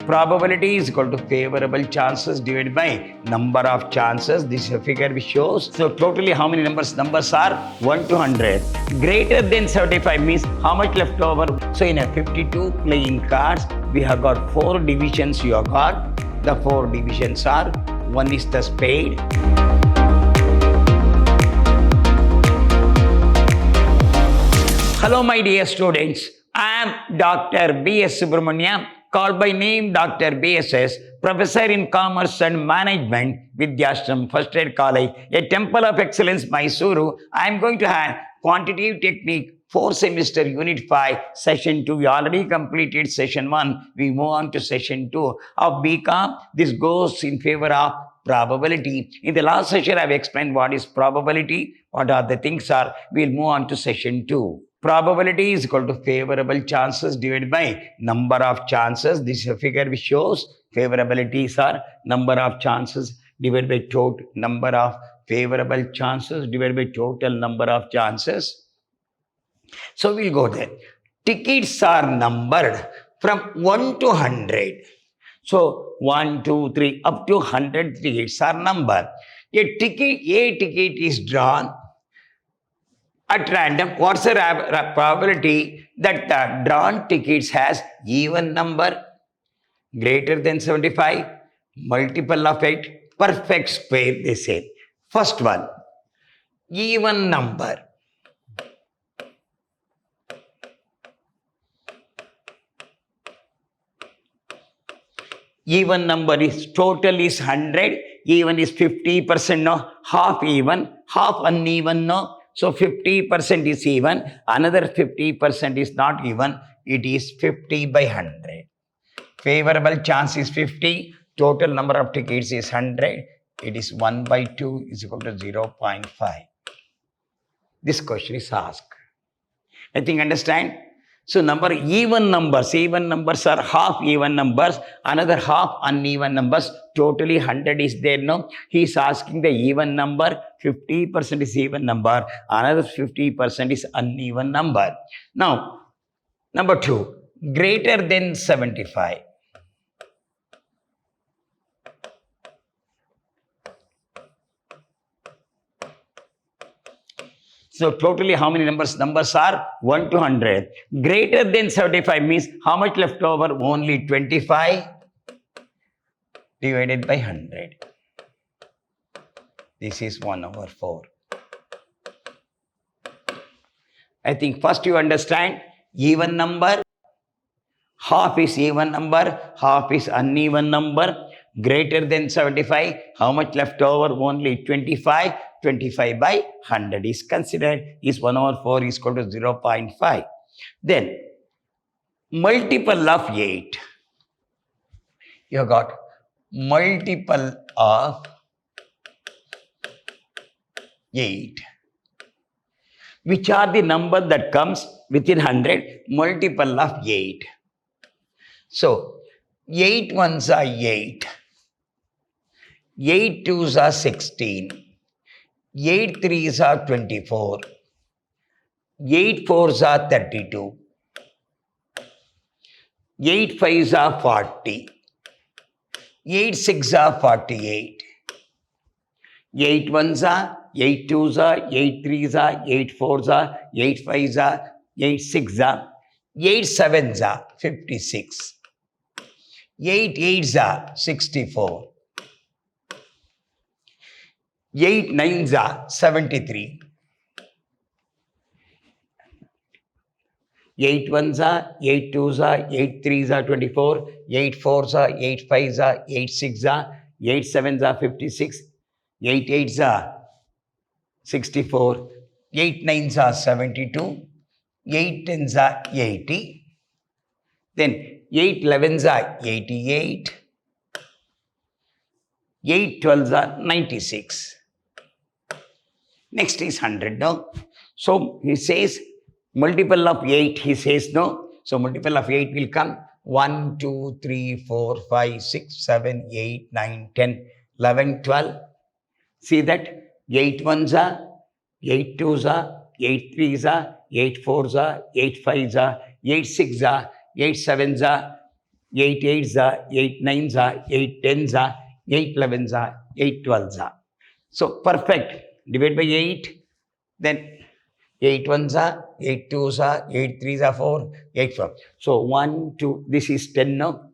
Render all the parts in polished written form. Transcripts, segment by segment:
Probability is equal to favorable chances divided by number of chances. This is a figure which shows. So totally how many numbers? Numbers are 1 to 100. Greater than 75 means how much left over? So in a 52 playing cards, we have got 4 divisions you have got. The 4 divisions are, one is the spade. Hello my dear students, I am Dr. B.S. Subramaniam, called by name Dr. BSS, Professor in Commerce and Management, Vidyashram First Aid College, a Temple of Excellence, Mysuru. I am going to have Quantitative Technique 4th semester Unit 5, Session 2. We already completed Session 1. We move on to Session 2 of BCom. This goes in favor of probability. In the last session, I have explained what is probability, what are the things are. We will move on to Session 2. Probability is equal to favorable chances divided by number of chances. This is a figure which shows favorabilities are number of chances divided by total number of favorable chances divided by total number of chances. So we'll go there. Tickets are numbered from 1 to 100. So 1, 2, 3, up to 100 tickets are numbered. A ticket is drawn at random. What's the probability that the drawn tickets has even number greater than 75, multiple of 8, perfect square they say. First one, even number. Even number is total is 100, even is 50% no, half even, half uneven no. So 50% is even, another 50% is not even, it is 50 by 100. Favorable chance is 50, total number of tickets is 100, it is 1 by 2 is equal to 0.5. This question is asked. I think understand? So even numbers are half even numbers, another half uneven numbers, totally 100 is there, no? He is asking the even number, 50% is even number, another 50% is uneven number. Now, number 2, greater than 75. So totally how many numbers? Numbers are 1 to 100. Greater than 75 means how much left over? Only 25 divided by 100. This is 1/4. I think first you understand even number, half is even number, half is uneven number. Greater than 75, how much left over? Only 25. 25 by 100 is considered, is 1/4 is equal to 0.5. Then multiple of 8. You have got multiple of 8. Which are the number that comes within 100? Multiple of 8. So 8 ones are 8. 8 twos are 16. 8 threes are 24. 8 fours are 32. 8 fives are 40. 8 sixes are 48. 8 ones are, 8 twos are, 8 threes are, 8 fours are, 8 fives are, 8 sixes are, 8 sevens are 56. 8 eights are 64. 8 nines are 73. 8 ones are, 8 twos are, 8 threes are 24. 8 fours are, 8 fives are, 8 sixes are, 8 sevens are 56. 8 eights are 64. 8 nines are 72. 8 tens are 80. Then 8 elevens are 88. 8 12s are 96. Next is 100 now. So he says multiple of 8, he says no. So multiple of 8 will come 1, 2, 3, 4, 5, 6, 7, 8, 9, 10, 11, 12. See that 8 ones are, 8 twos are, 8 threes are, 8 fours are, 8 fives are, 8 sixes are, 8 sevens are, 8 8s are, 8 9s are, 8 10s are, 8 11s are, 8 12s are. So perfect. Divide by 8, then 8 ones are, 8 twos are, 8 threes are 4, 8 4. So 1, 2, this is 10 now,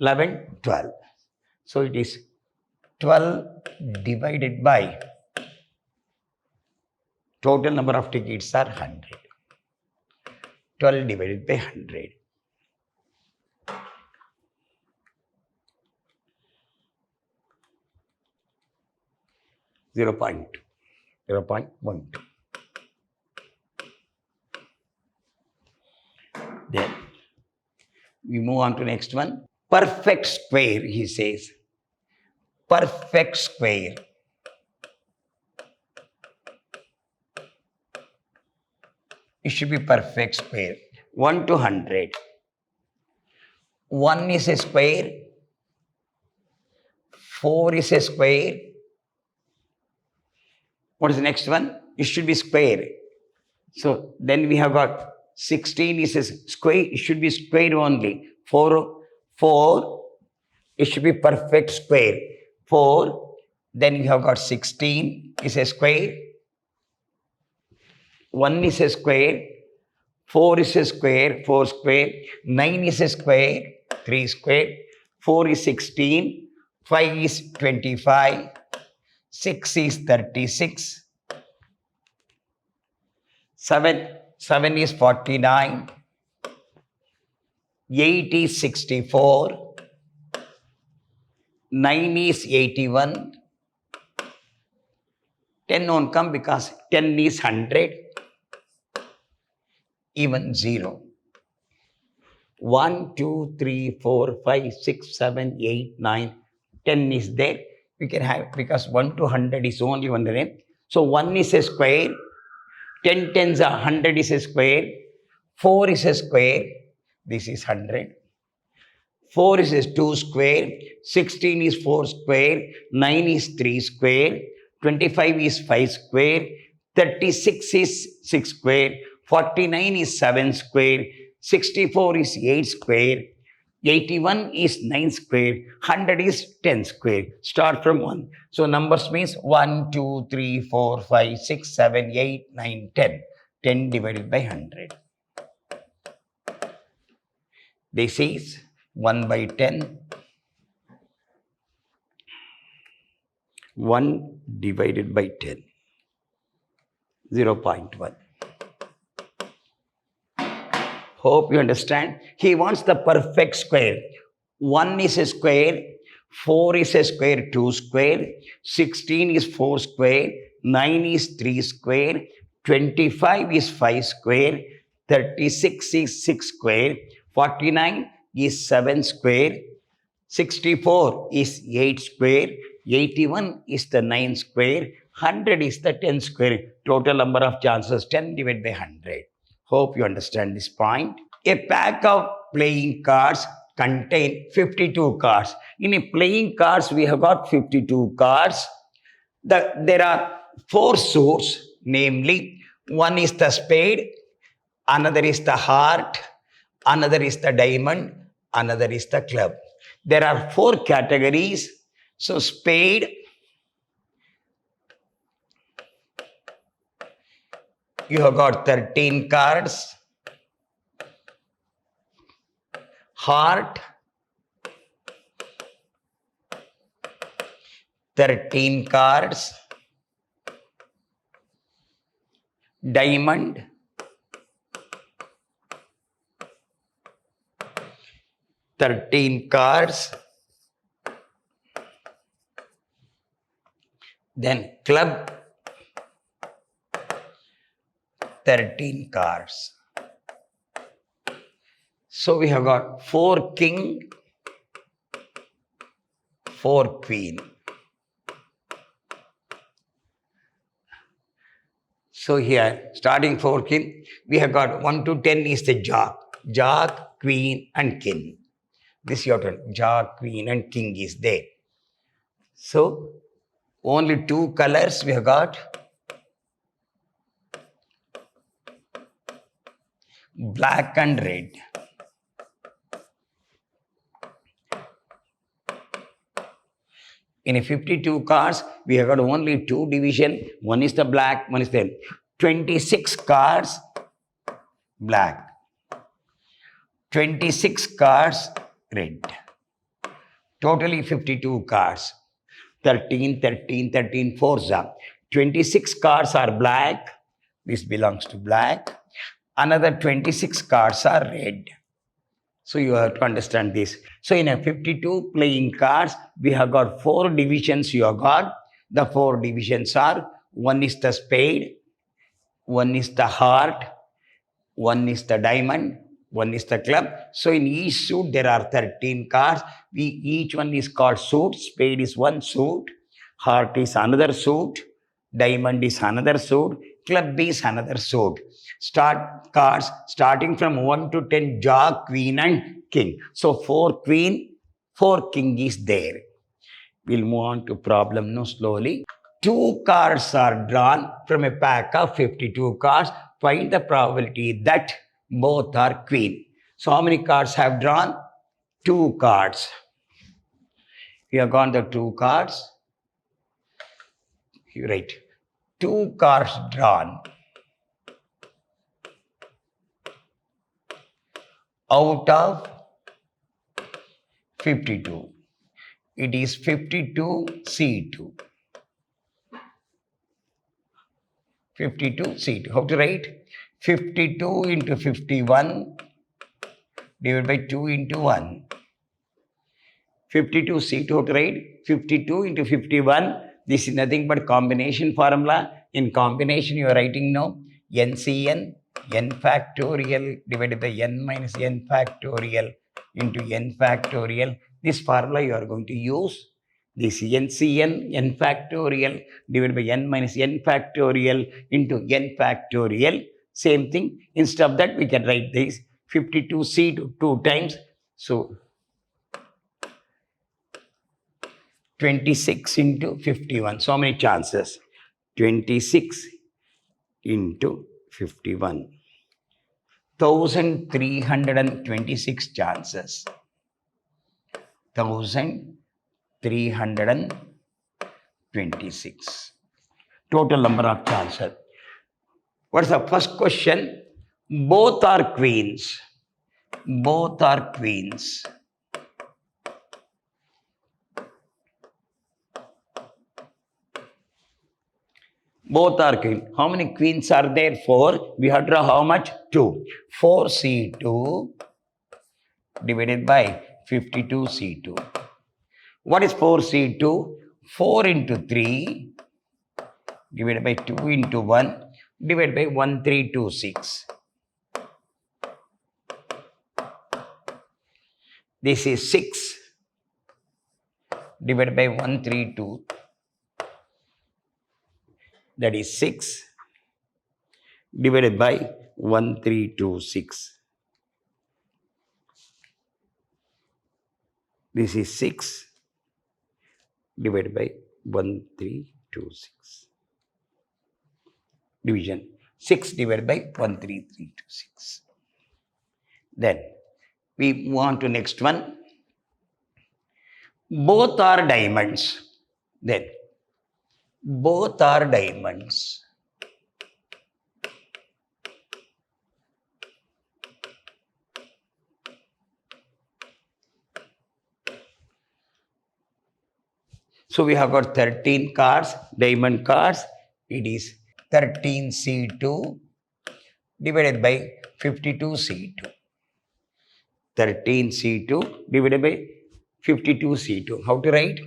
11, 12. So it is 12 divided by total number of tickets are 100. 12 divided by 100. 0.2, 0.12. Then we move on to next one. Perfect square, he says. Perfect square. It should be perfect square. 1 to 100. 1 is a square. 4 is a square. What is the next one? It should be square. So then we have got 16 is a square. It should be square only. 4, it should be perfect square. 4, then we have got 16 is a square. 1 is a square. 4 is a square. 4 square. 9 is a square. 3 square. 4 is 16. 5 is 25. 6 is 36. 7 is 49. 8 is 64. 9 is 81. 10 won't come because 10 is 100. Even 0. 1, 2, 3, 4, 5, 6, 7, 8, 9, 10 is there. We can have, because 1 to 100 is only one name. So 1 is a square. 10 tens are 100 is a square. 4 is a square. This is 100. 4 is a 2 square. 16 is 4 square. 9 is 3 square. 25 is 5 square. 36 is 6 square. 49 is 7 square. 64 is 8 square. 81 is 9 square. 100 is 10 square. Start from 1. So numbers means 1, 2, 3, 4, 5, 6, 7, 8, 9, 10. 10 divided by 100. This is 1 by 10. 1 divided by 10. 0.1. Hope you understand. He wants the perfect square. 1 is a square. 4 is a square, 2 square. 16 is 4 square. 9 is 3 square. 25 is 5 square. 36 is 6 square. 49 is 7 square. 64 is 8 square. 81 is the 9 square. 100 is the 10 square. Total number of chances 10 divided by 100. Hope you understand this point. A pack of playing cards contain 52 cards. In a playing cards, we have got 52 cards. There are 4 suits, namely, one is the spade, another is the heart, another is the diamond, another is the club. There are 4 categories. So spade, you have got 13 cards. Heart, 13 cards. Diamond, 13 cards. Then club, 13 cards. So we have got 4 king, 4 queen. So here, starting 4 king, we have got 1 to 10 is the jack. Jack, queen and king. This is your turn. Jack, queen and king is there. So only 2 colors we have got. Black and red. In a 52 cards, we have got only two division. One is the black, one is the 26 cards black. 26 cards red. Totally 52 cards. 13, 13, 13, 4s are. 26 cards are black. This belongs to black. Another 26 cards are red. So you have to understand this. So in a 52 playing cards, we have got 4 divisions you have got. The 4 divisions are, one is the spade, one is the heart, one is the diamond, one is the club. So in each suit there are 13 cards. Each one is called suit. Spade is one suit, heart is another suit, diamond is another suit, club is another suit. Start cards starting from 1 to 10, jack, queen and king. So 4 queen, 4 king is there. We'll move on to problem now slowly. 2 cards are drawn from a pack of 52 cards. Find the probability that both are queen. So how many cards have drawn? 2 cards. We have got the 2 cards. You write 2 cards drawn. Out of 52. It is 52C2. 52C2. How to write? 52 into 51 divided by 2 into 1. 52C2, how to write? 52 into 51. This is nothing but combination formula. In combination, you are writing now NCN, n factorial divided by n minus n factorial into n factorial. This formula you are going to use. This NCN, n factorial divided by n minus n factorial into n factorial. Same thing. Instead of that, we can write this 52C 2 times. So 26 into 51. So many chances? 26 into 51. 1326 chances. 1326. Total number of chances. What's the first question? Both are queens. Both are queens. Both are queen. How many queens are there? 4. We have to draw how much? 2. 4C2 divided by 52C2. What is 4C2? 4 into 3 divided by 2 into 1 divided by 1326. This is 6 divided by 132. That is 6 divided by 1326. This is 6 divided by 1326. Division 6 divided by 13326. Then we move on to next one. Both are diamonds. Then both are diamonds. So we have got 13 cards, diamond cards. It is 13C2 divided by 52C2. 13C2 divided by 52C2. How to write?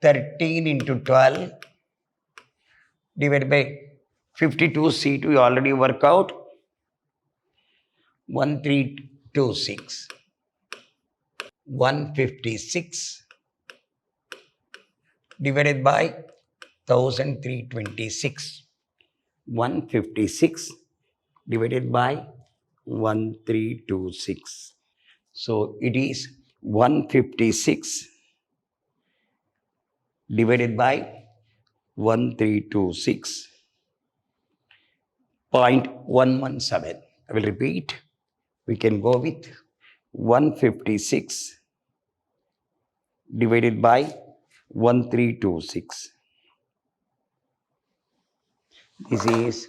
13 into 12 divided by 52C2. You already work out. 1326. 156 divided by 1326. 156 divided by 1326. So it is 156 divided by 1326. 0.117. I will repeat. We can go with 156 divided by 1326. This is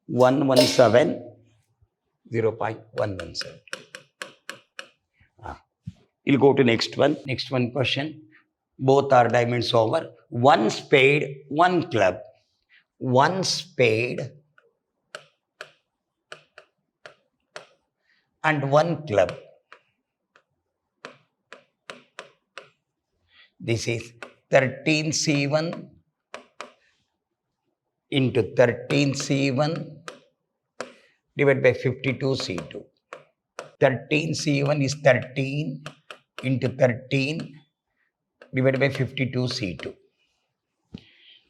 117, 0.117. We'll go to next one. Next one question. Both are diamonds over. One spade, one club. One spade and one club. This is 13C1 into 13C1 divided by 52C2. 13C1 is 13 into 13 divided by 52C2.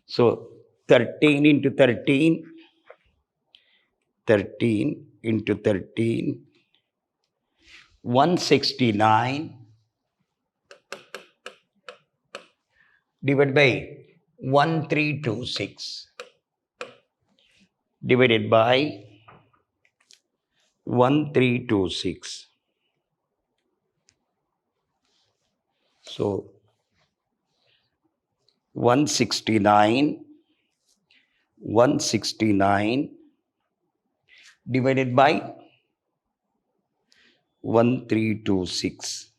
So 13 into 13, 13 into 13, 169 divided by 1326 divided by 1326. So 169 divided by 1326,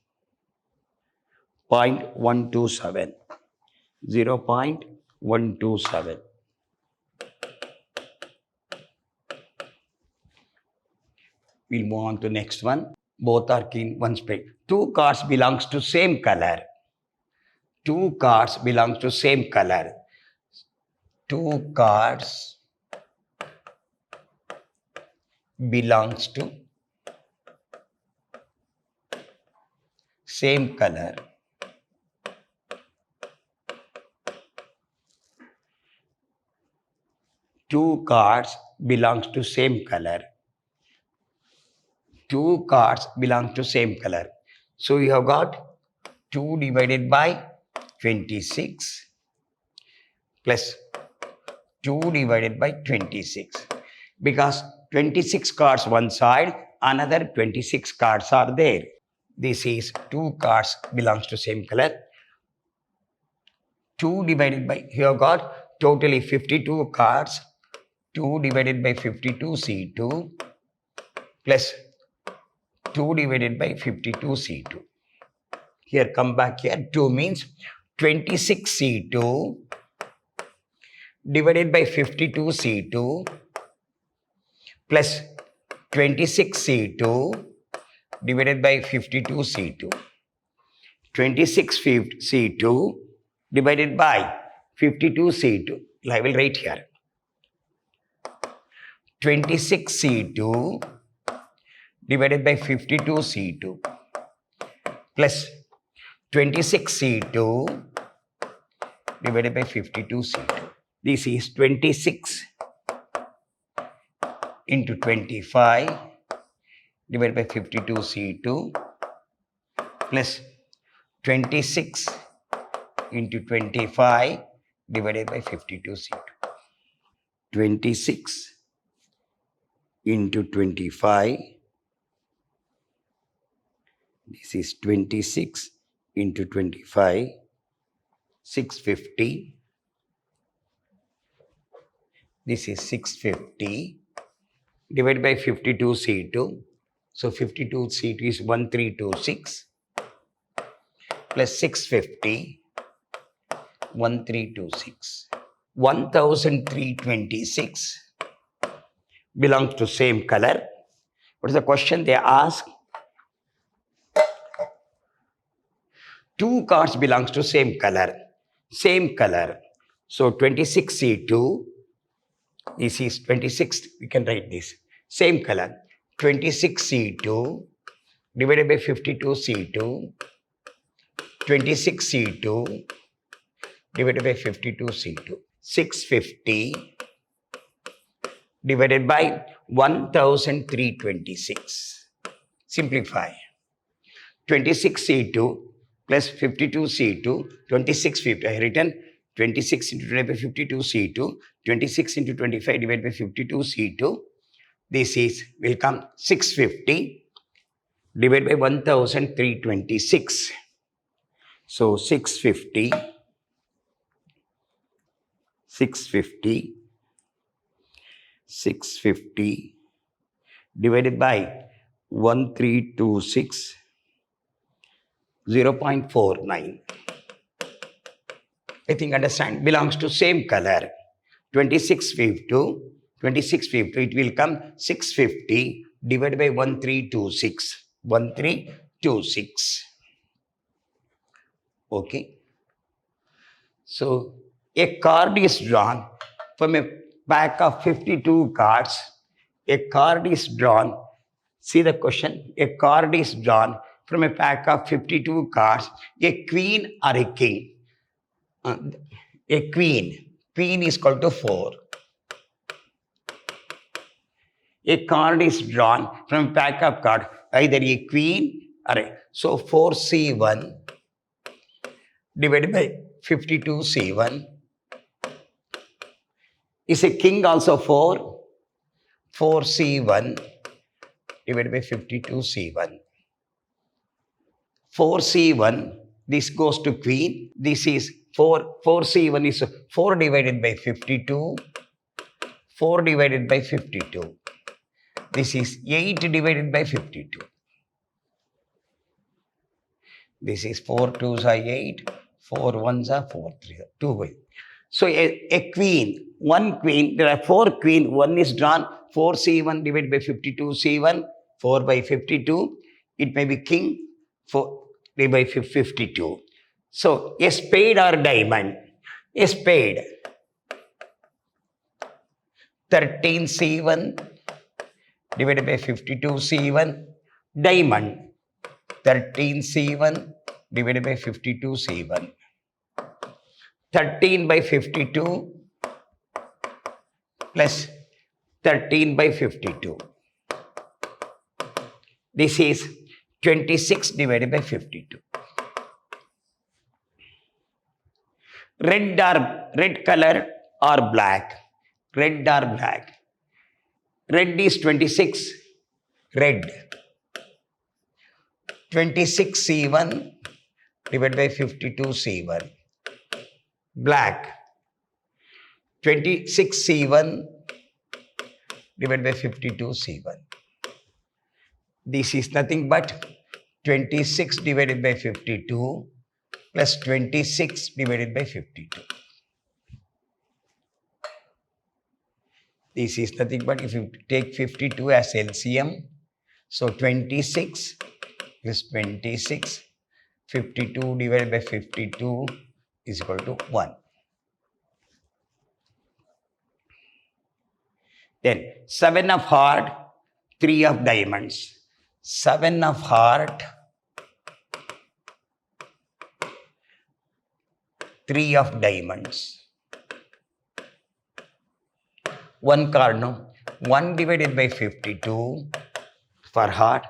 0.127, 0.127. We'll move on to next one. Both are keen, one spade. Two cards belongs to same color. Two cards belongs to same color. Two cards belongs to same color. Two cards belongs to same color. Two cards belong to same color. So you have got 2 divided by 26 plus 2 divided by 26. Because 26 cards one side, another 26 cards are there. This is 2 cards belongs to same color. 2 divided by, you have got totally 52 cards. 2 divided by 52C2 plus 2 divided by 52C2. Here, come back here. 2 means 26C2 divided by 52C2 plus 26C2 divided by 52C2. 26C2 divided by 52C2. I will write here. 26C2 divided by 52C2 plus 26C2 divided by 52C2. This is 26 into 25 divided by 52C2 plus 26 into 25 divided by 52C2. 26 into 25. This is 26 into 25, 650. This is 650 divided by 52C2. So 52C2 is 1326 plus 650, 1326. 1326 belongs to same color. What is the question they ask? Two cards belongs to same color. Same color. So 26C2, this is 26, we can write this. Same color. 26C2 divided by 52C2, 26C2 divided by 52C2. 650 divided by 1326. Simplify. 26C2 plus 52C2, 2650. I have written 26 into 25 by 52C2, 26 into 25 divided by 52C2. This is, will come 650 divided by 1326. So 650 650 divided by 1326, 0.49. I think understand, belongs to same color. 2650, it will come 650 divided by 1326. 1326. Okay. So a card is drawn from a pack of 52 cards. A card is drawn. See the question. A card is drawn from a pack of 52 cards. A queen or a king. A queen. Queen is equal to 4. A card is drawn from a pack of cards. Either a queen or a... So 4C1 divided by 52C1. Is a king also 4? 4C1 divided by 52C1. 4C1, this goes to queen. This is 4. 4C1 is 4 divided by 52. 4 divided by 52. This is 8 divided by 52. This is 4 2s are 8. 4 1s are 4 3. 2 way. So a queen, one queen, there are 4 queen, one is drawn, 4C1 divided by 52C1, 4 by 52, it may be king, 4 divided by 52. So a spade or diamond, a spade, 13C1 divided by 52C1, diamond, 13C1 divided by 52C1. 13 by 52 plus 13 by 52. This is 26 divided by 52. Red color or black? Red or black? Red is 26. Red. 26C1 divided by 52C1. Black. 26C1 divided by 52C1. This is nothing but 26 divided by 52 plus 26 divided by 52. This is nothing but, if you take 52 as LCM, so 26 plus 26, 52 divided by 52 is equal to 1. Then 7 of heart, 3 of diamonds. 7 of heart, 3 of diamonds. 1 card, no? 1 divided by 52 for heart,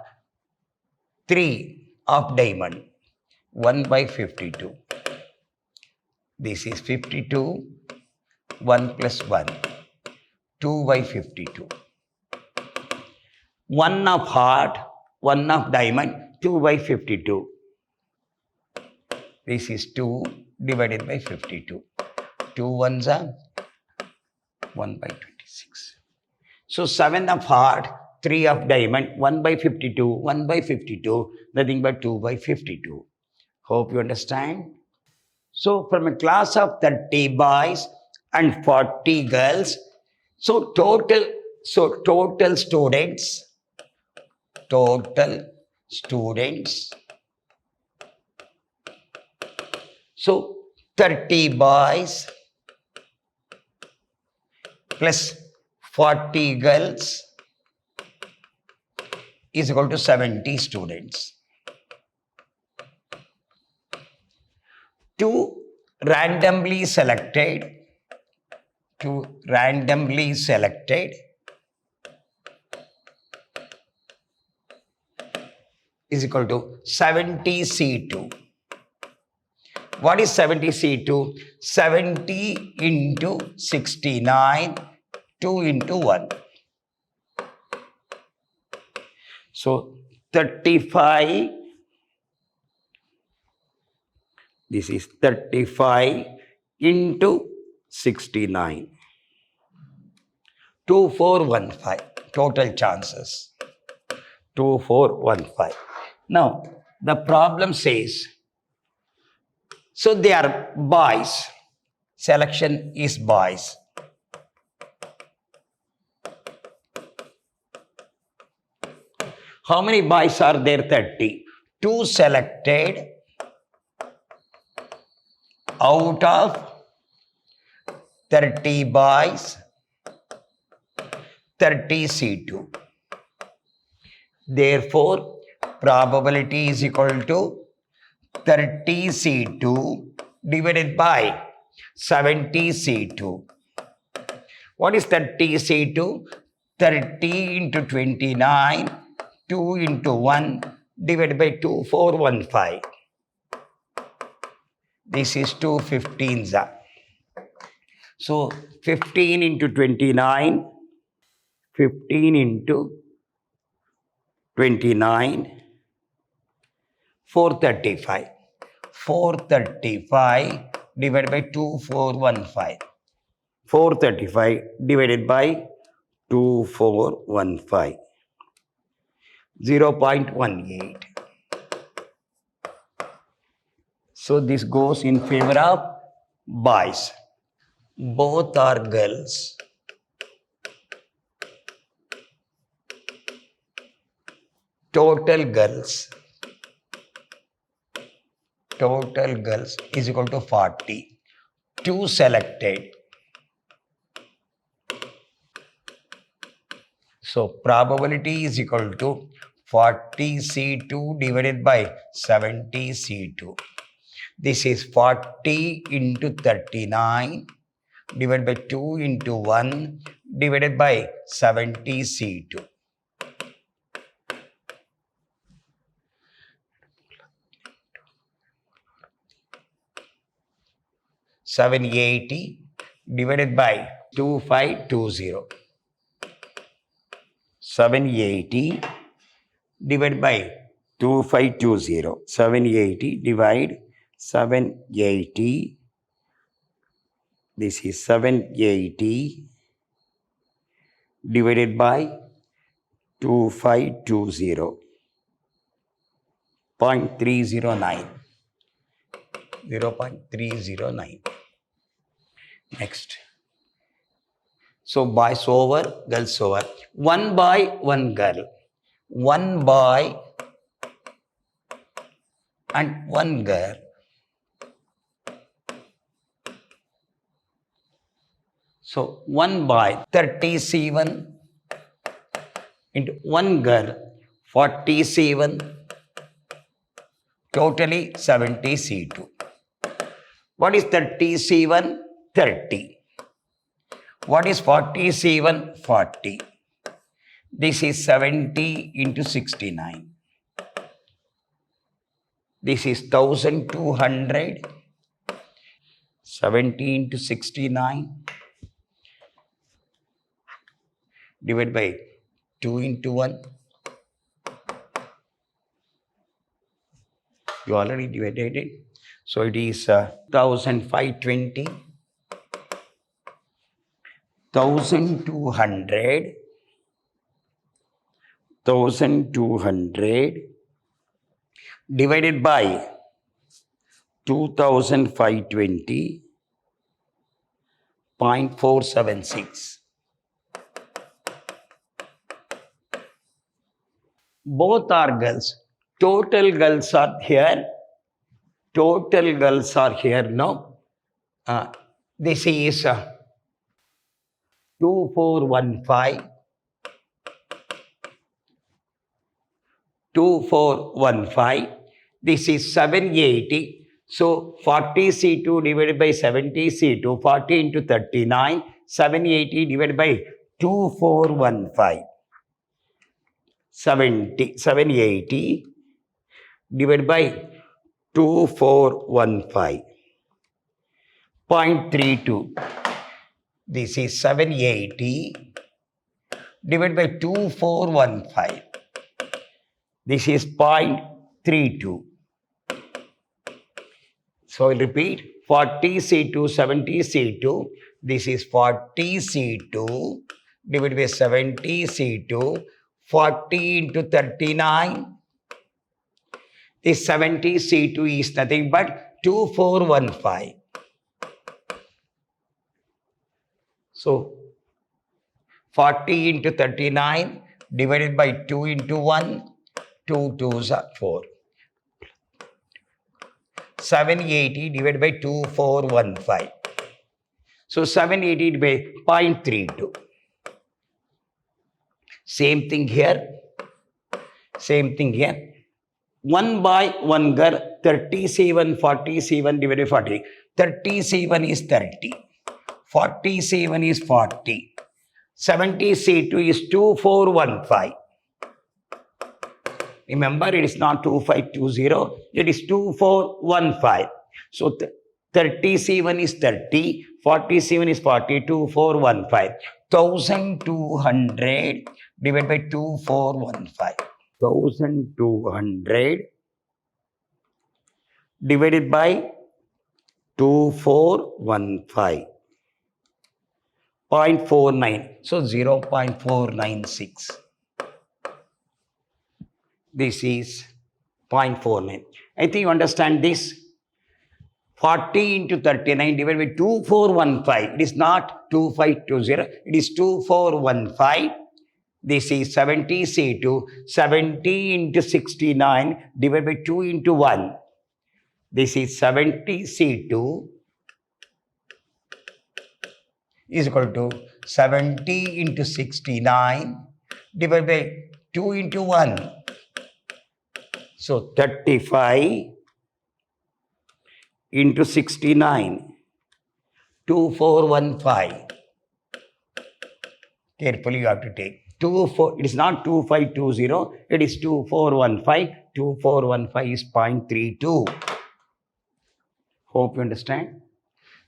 3 of diamond, 1 by 52. This is 52, 1 plus 1, 2 by 52. 1 of heart, 1 of diamond, 2 by 52. This is 2 divided by 52. 2 ones are 1 by 26. So 7 of heart, 3 of diamond, 1 by 52, 1 by 52, nothing but 2 by 52. Hope you understand. So from a class of 30 boys and 40 girls, so total students, so 30 boys plus 40 girls is equal to 70 students. Two randomly selected is equal to 70C2. What is 70C2? 70 into 69, 2 into 1. So 35, this is 35 into 69. 2415. Total chances. 2415. Now, the problem says, so they are boys. Selection is boys. How many boys are there? 30. 2 selected out of 30 boys, 30 C2. Therefore, probability is equal to 30 C2 divided by 70 C2. What is 30 C2? 30 into 29, 2 into 1 divided by 2415. This is 2 15s. So 15 into 29, 15 into 29, 435. 435 divided by 2415. 435 divided by 2415. 0.18. So this goes in favor of boys. Both are girls. Total girls is equal to 40. 2 selected. So probability is equal to 40 C2 divided by 70 C2. This is 40 into 39 divided by 2 into 1 divided by 70 C2. $780 divided by 2520. 780 divided by 2520. 780 divide 780. This is 780 divided by 2520. 0.309. 0.309. Next. So boys over, girls over. 1 boy, 1 girl. 1 boy and 1 girl. So 1 boy, 30 C1 into 1 girl, 40 C1, totally 70 C2. What is 30 C1? 30. What is 40 C1? 40. This is 70 into 69. This is 1200. 70 into 69 divided by 2 into 1. You already divided it. So it is 1520. 1200 divided by 2520.476. Both are girls. Total girls are here. Total girls are here now. This is 2415. 2415. This is 780. So 40 C2 divided by 70 C2. 40 into 39. 780 divided by 2415. 780 divided by 2415. 0.32. This is 780 divided by 2415. This is 0.32. So I'll repeat 40C2, 70C2. This is 40C2 divided by 70C2. 40 into 39. This 70C2 is nothing but 2415. So 40 into 39 divided by 2 into 1. 2 2s are 4. 780 divided by 2415. So 780 by 0.32. Same thing here. Same thing here. 1 by 1 girl, 37, 47 divided by 40. 37 is 30. 47 is 40. 70C2 is 2415. Remember, it is not 2520, it is 2415. So 37 is 30, 47 is 40, 2415. 1200 divided by 2415. 1200 divided by 2415. 0.49. So 0.496. This is 0.49. I think you understand this. 40 into 39 divided by 2415. It is not 2520. It is 2415. This is 70C2. 70 into 69 divided by 2 into 1. This is 70C2 is equal to 70 into 69 divided by 2 into 1. So 35 into 69, 2415. Carefully you have to take. It is not 2520, it is 2415. 2415 is 0.32. Hope you understand.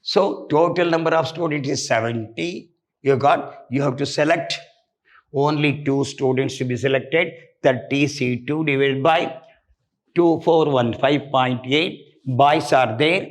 So total number of students is 70. You have to select only 2 students to be selected. 30C2 divided by 2415.8. Boys are there.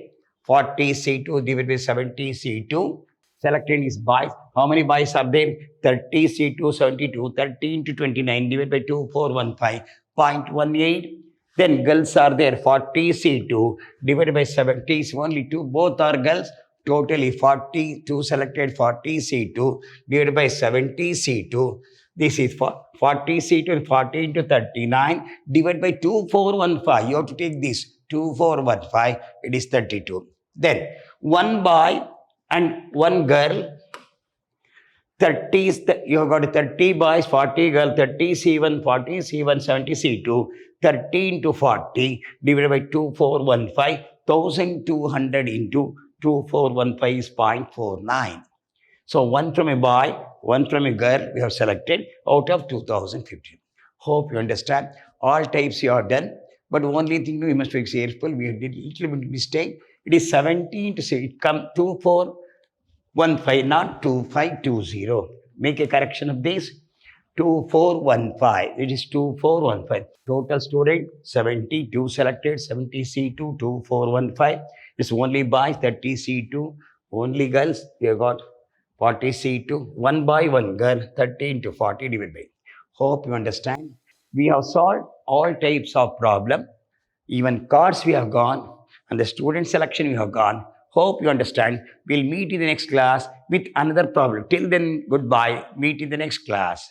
40C2 divided by 70C2. Selected is boys. How many boys are there? 30C2, 72. 30 into 29 divided by 2415.18. Then girls are there. 40C2 divided by 70 is only 2. Both are girls. Totally 42 selected. 40C2 divided by 70C2. This is 40C2 and 40 into 39 divided by 2415. You have to take this. 2415. It is 32. Then 1 boy and 1 girl. 30 is you have got 30 boys, 40 girls, 30C1, 40C1, 70C2. 30 into 40 divided by 2415. 1200 into 2415 is 0.49. So 1 from a boy, 1 from a girl we have selected out of 2015. Hope you understand. All types you have done. But only thing we must be careful. We did a little bit mistake. It is 17 to say it come 2415, not 2520. Make a correction of this. 2415. It is 2415. Total student 72 selected. 70C2 2415. It's only boys. 30C2 only girls. We have got 40C2. 1 boy, 1 girl. 30 into 40 divided by. Hope you understand. We have solved all types of problem. Even cards we have gone and the student selection we have gone. Hope you understand. We'll meet in the next class with another problem. Till then, goodbye. Meet in the next class.